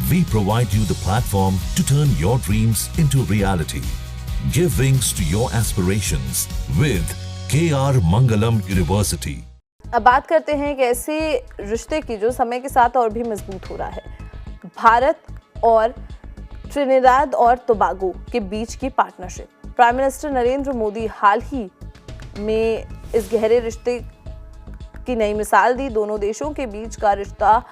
We provide you the platform to turn your dreams into reality. Give wings to your aspirations with KR Mangalam University. अब बात करते हैं एक ऐसे रिश्ते की जो समय के साथ और भी मजबूत हो रहा है। भारत और ट्रिनिडाद और टोबैगो के बीच की partnership. Prime minister Narendra Modi हाल ही में इस गहरे रिश्ते की नई मिसाल दी। दोनों देशों के बीच का रिश्ता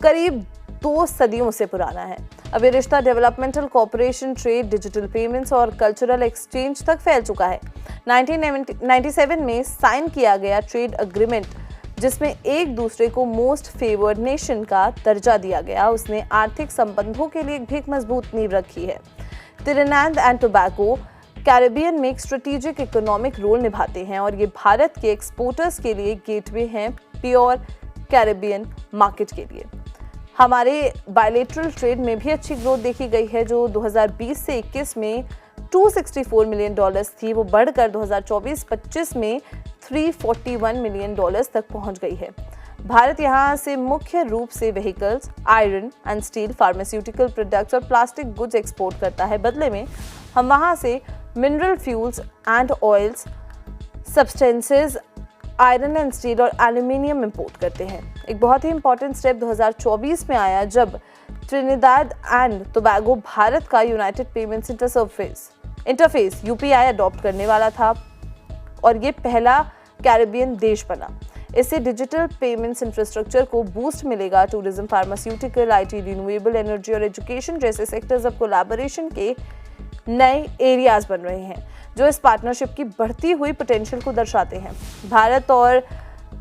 करीब 2 सदियों से पुराना है। अब ये रिश्ता developmental cooperation, trade, digital payments और कल्चरल एक्सचेंज तक फैल चुका है। 1997 में साइन किया गया ट्रेड एग्रीमेंट, जिसमें एक दूसरे को मोस्ट फेवर्ड नेशन का दर्जा दिया गया, उसने आर्थिक संबंधों के लिए भी एक मजबूत नींव रखी है। ट्रिनिडाद एंड टोबैगो कैरेबियन में एक स्ट्रेटेजिक इकोनॉमिक रोल निभाते हैं और ये भारत के एक्सपोर्टर्स के लिए गेटवे हैं प्योर कैरेबियन मार्केट के लिए। हमारे बायलैटरल ट्रेड में भी अच्छी ग्रोथ देखी गई है, जो 2020 से 21 में $264 मिलियन थी, वो बढ़कर 2024-25 में $341 मिलियन तक पहुंच गई है। भारत यहां से मुख्य रूप से vehicles, iron and steel, pharmaceutical products और प्लास्टिक गुड्स एक्सपोर्ट करता है। बदले में हम वहां से mineral fuels and oils, substances, iron and steel और एल्यूमिनियम इंपोर्ट करते हैं। एक बहुत ही इंपॉर्टेंट स्टेप 2024 में आया, जब ट्रिनिडाद एंड टोबैगो भारत का United payments interface UPI adopt करने वाला था और ये पहला कैरेबियन देश बना। इससे डिजिटल पेमेंट्स इंफ्रास्ट्रक्चर को बूस्ट मिलेगा। Tourism, pharmaceutical, IT, renewable energy और एजुकेशन जैसे सेक्टर्स अब कोलैबोरेशन के नए एरियाज बन रहे हैं, जो इस पार्टनरशिप की बढ़ती हुई पोटेंशियल को दर्शाते हैं। भारत और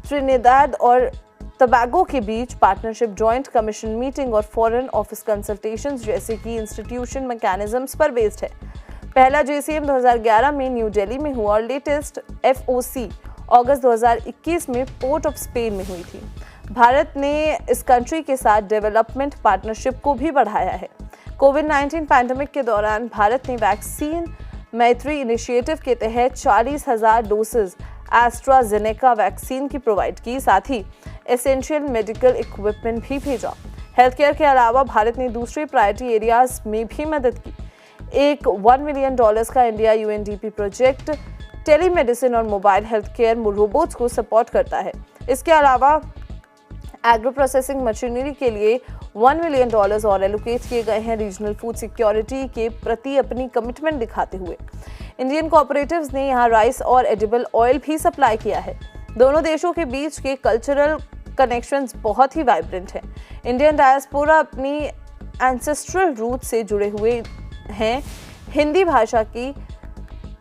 ट्रिनिडाद और टोबैगो के बीच पार्टनरशिप जॉइंट कमीशन मीटिंग और फॉरेन ऑफिस कंसल्टेशंस जैसे कि इंस्टीट्यूशन मैकेनिज्म्स पर बेस्ड है। पहला JCM 2011 में न्यू दिल्ली में हुआ और लेटेस्ट FOC अगस्त 2021 में पोर्ट ऑफ स्पेन में हुई थी। भारत ने इस कंट्री के साथ डेवलपमेंट पार्टनरशिप को भी बढ़ाया है। कोविड-19 पैंडेमिक के दौरान भारत ने वैक्सीन मैत्री इनिशिएटिव के तहत 40,000 डोसेज एस्ट्राजेनेका वैक्सीन की प्रोवाइड की, साथ ही एसेंशियल मेडिकल इक्विपमेंट भी भेजा। हेल्थ केयर के अलावा भारत ने दूसरे प्रायोरिटी एरियाज में भी मदद की। एक $1 मिलियन का इंडिया UNDP प्रोजेक्ट टेलीमेडिसिन और मोबाइल हेल्थ केयर रोबोट्स को सपोर्ट करता है। इसके अलावा एग्रो प्रोसेसिंग मशीनरी के लिए $1 मिलियन और एलोकेट किए गए हैं। रीजनल फूड सिक्योरिटी के प्रति अपनी कमिटमेंट दिखाते हुए इंडियन कोऑपरेटिव्स ने यहां राइस और एडिबल ऑयल भी सप्लाई किया है। दोनों देशों के बीच के कल्चरल कनेक्शंस बहुत ही वाइब्रेंट हैं। इंडियन डायस्पोरा अपनी एंसेस्ट्रल रूट से जुड़े हुए हैं। हिंदी भाषा की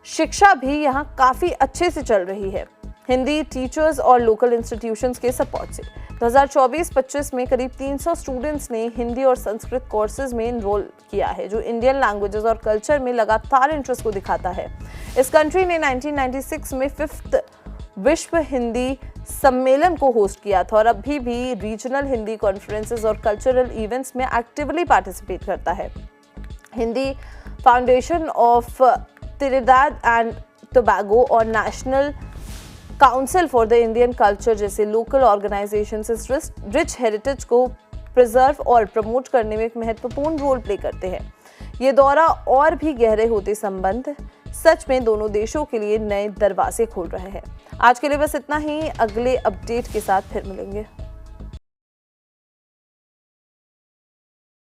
शिक्षा भी यहाँ काफ़ी अच्छे से चल रही है, हिंदी टीचर्स और लोकल इंस्टीट्यूशंस के सपोर्ट से। 2024-25 में करीब 300 स्टूडेंट्स ने हिंदी और संस्कृत कोर्सेज में इनरोल किया है, जो इंडियन लैंग्वेजेस और कल्चर में लगातार इंटरेस्ट को दिखाता है। इस कंट्री ने 1996 में 5th विश्व हिंदी सम्मेलन को होस्ट किया था और अभी भी रीजनल हिंदी कॉन्फ्रेंसेस और कल्चरल इवेंट्स में एक्टिवली पार्टिसिपेट करता है। Hindi foundation of Trinidad and Tobago और national council for the Indian culture जैसे लोकल ऑर्गेनाइजेशंस इस रिच हेरिटेज को प्रिजर्व और प्रमोट करने में एक महत्वपूर्ण रोल प्ले करते हैं। ये दौरा और भी गहरे होते संबंध सच में दोनों देशों के लिए नए दरवाजे खोल रहे हैं। आज के लिए बस इतना ही। अगले अपडेट के साथ फिर मिलेंगे।